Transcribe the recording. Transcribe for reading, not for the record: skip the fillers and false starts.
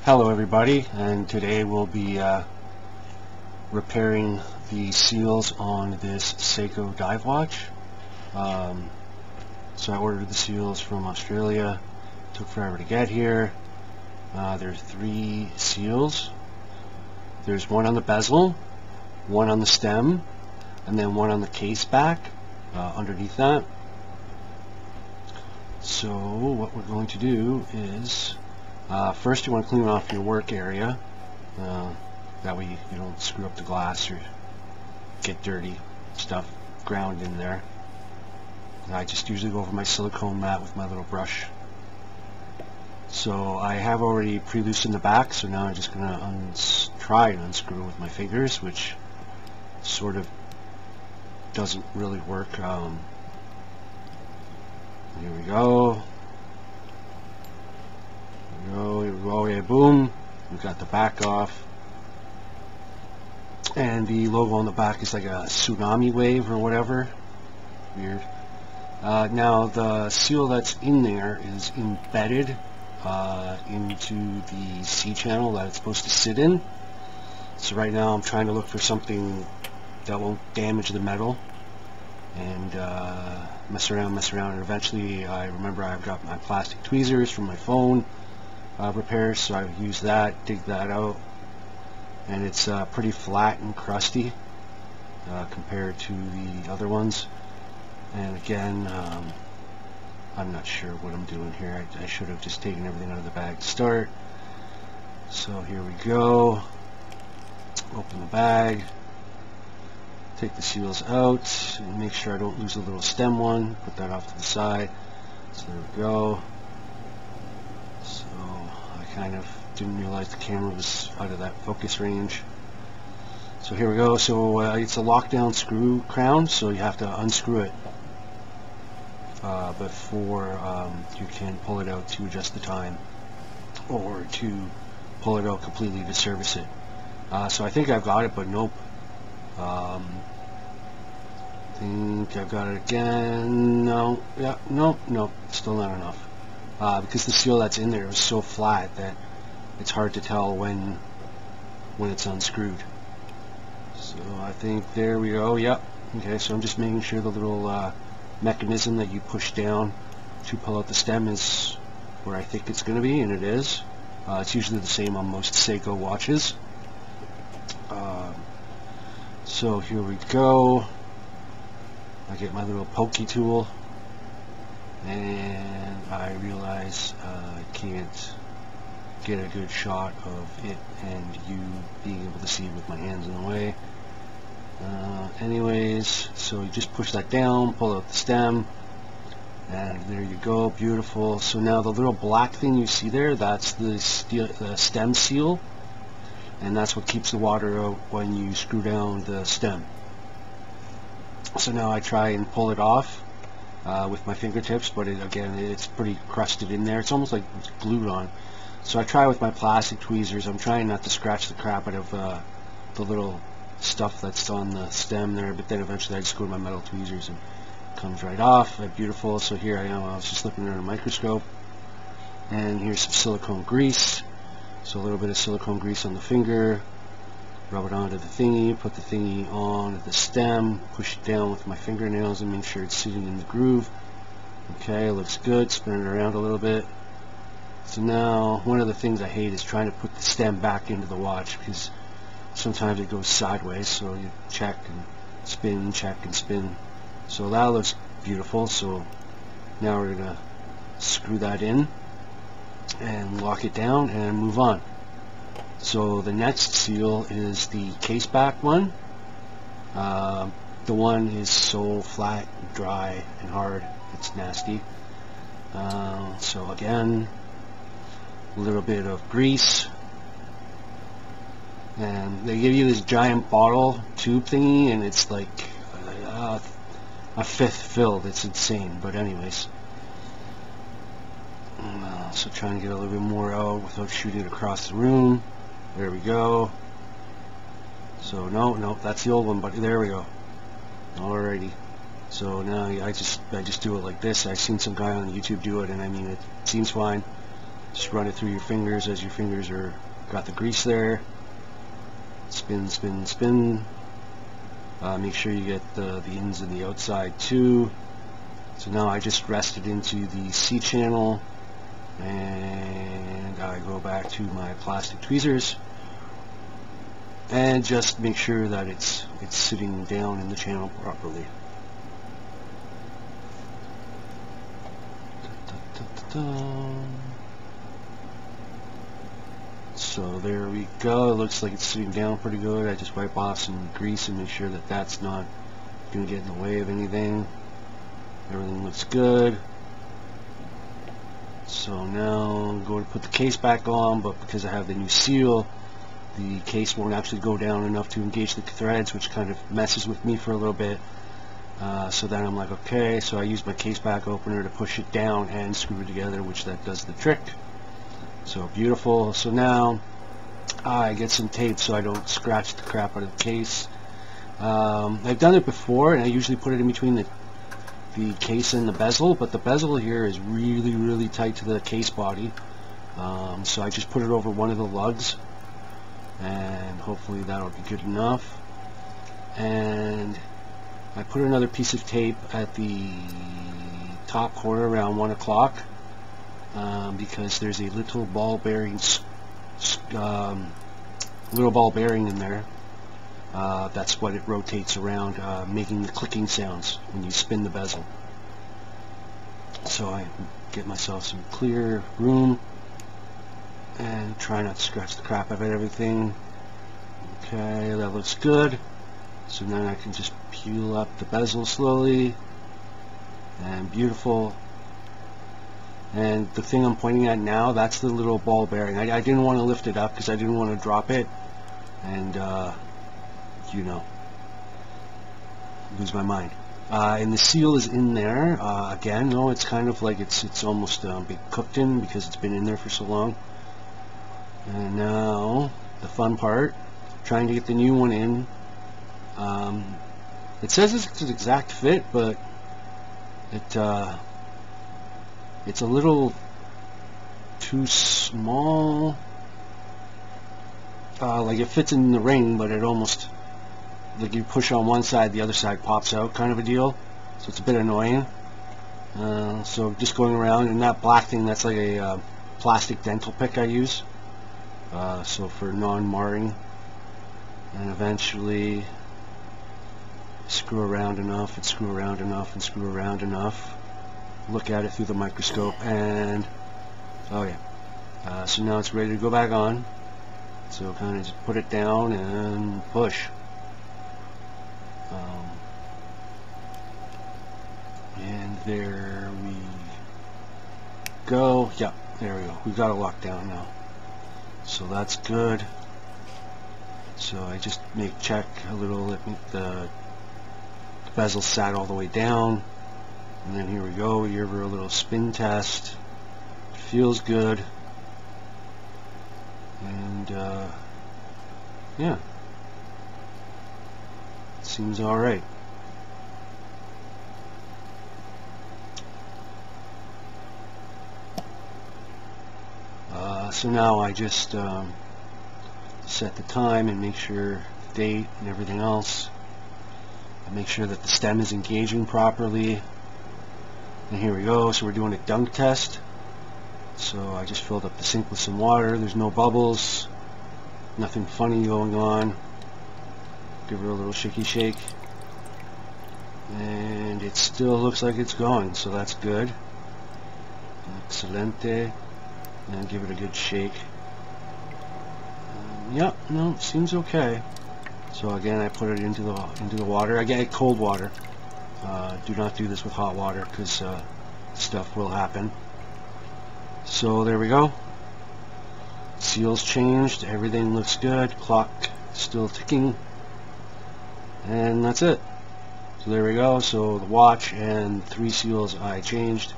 Hello everybody, and today we'll be repairing the seals on this Seiko dive watch. So I ordered the seals from Australia. Took forever to get here. There's 3 seals. There's one on the bezel, one on the stem, and then one on the case back underneath that. So what we're going to do is first you want to clean off your work area. That way you don't screw up the glass or get dirty stuff ground in there. I just usually go over my silicone mat with my little brush. So I have already pre-loosened the back, so now I'm just going to try and unscrew with my fingers, which sort of doesn't really work. Here we go. Here we go, yeah, boom. We've got the back off. And the logo on the back is like a tsunami wave or whatever. Weird. Now the seal that's in there is embedded into the C channel that it's supposed to sit in. So right now I'm trying to look for something that won't damage the metal, and mess around, and eventually I remember I've got my plastic tweezers from my phone repairs, so I use that, dig that out, and it's pretty flat and crusty compared to the other ones. And again, I'm not sure what I'm doing here. I should have just taken everything out of the bag to start. So here we go. Open the bag, take the seals out, and make sure I don't lose the little stem one. Put that off to the side. So there we go. So I kind of didn't realize the camera was out of that focus range. So here we go. So it's a lockdown screw crown, so you have to unscrew it before you can pull it out to adjust the time, or to pull it out completely to service it. So I think I've got it, but nope. Think I've got it again. No, yeah, nope, still not enough. Because the seal that's in there is so flat that it's hard to tell when it's unscrewed. So I think there we go. Yep. Okay, so I'm just making sure the little mechanism that you push down to pull out the stem is where I think it's going to be, and it is. It's usually the same on most Seiko watches. So here we go. I get my little pokey tool, and I realize I can't get a good shot of it and you being able to see it with my hands in the way. Anyways, so you just push that down, pull out the stem, and there you go, beautiful. So now the little black thing you see there, that's the stem seal, and that's what keeps the water out when you screw down the stem. So now I try and pull it off with my fingertips, but again, it's pretty crusted in there. It's almost like it's glued on. So I try with my plastic tweezers. I'm trying not to scratch the crap out of the little stuff that's on the stem there, but then eventually I just go to my metal tweezers and it comes right off. Beautiful. So here I am. I was just looking under a microscope, and here's some silicone grease. So a little bit of silicone grease on the finger, rub it onto the thingy, put the thingy on the stem, push it down with my fingernails and make sure it's sitting in the groove. Okay, looks good. Spin it around a little bit. So now, one of the things I hate is trying to put the stem back into the watch, because sometimes it goes sideways, so you check and spin, check and spin. So that looks beautiful. So now we're going to screw that in and lock it down and move on. So the next seal is the case back one. The one is so flat, dry, and hard, it's nasty. So again, a little bit of grease, and they give you this giant bottle tube thingy, and it's like a fifth filled. It's insane, but anyways. So try and get a little bit more out without shooting it across the room. There we go. So no, that's the old one, but there we go. Alrighty. So now I just do it like this. I've seen some guy on YouTube do it, and I mean, it seems fine. Just run it through your fingers as your fingers are got the grease there. Spin, spin, spin. Make sure you get the ins and the outside too. So now I just rest it into the C channel, and I go back to my plastic tweezers and just make sure that it's sitting down in the channel properly. So there we go. It looks like it's sitting down pretty good. I just wipe off some grease and make sure that that's not going to get in the way of anything. Everything looks good. So now I'm going to put the case back on, but because I have the new seal, the case won't actually go down enough to engage the threads, which kind of messes with me for a little bit. So then I'm like, okay, so I use my case back opener to push it down and screw it together, which that does the trick. So beautiful. So now I get some tape so I don't scratch the crap out of the case. I've done it before, and I usually put it in between the case and the bezel, but the bezel here is really tight to the case body. So I just put it over one of the lugs, and hopefully that'll be good enough. And I put another piece of tape at the top corner around 1 o'clock because there's a little ball bearing in there. That's what it rotates around, making the clicking sounds when you spin the bezel. So I get myself some clear room and try not to scratch the crap out of everything. Okay, that looks good. So now I can just peel up the bezel slowly, and beautiful. And the thing I'm pointing at now, that's the little ball bearing. I didn't want to lift it up because I didn't want to drop it and you know, lose my mind. And the seal is in there. Again, no, it's kind of like it's almost been cooked in because it's been in there for so long. And now the fun part, trying to get the new one in. It says it's an exact fit, but it's a little too small. Like it fits in the ring, but it almost, like you push on one side, the other side pops out, kind of a deal. So it's a bit annoying. So just going around, and that black thing, that's like a plastic dental pick I use. So for non-marring, and eventually screw around enough and screw around enough and screw around enough. Look at it through the microscope, and oh yeah. So now it's ready to go back on. So kind of just put it down and push. And there we go. Yeah, there we go. We've got it locked down now. So that's good. So I just check a little, let the bezel sat all the way down. And then here we go. We give her a little spin test. It feels good. And yeah, seems all right. So now I just set the time and make sure the date and everything else. I make sure that the stem is engaging properly. And here we go. So we're doing a dunk test. So I just filled up the sink with some water. There's no bubbles, nothing funny going on. Give her a little shaky shake, and it still looks like it's going, so that's good. Excelente. And give it a good shake. Yeah, no, seems okay. So again, I put it into the water. I get cold water. Do not do this with hot water because stuff will happen. So there we go. Seals changed. Everything looks good. Clock still ticking. And that's it. So there we go. So the watch and 3 seals I changed.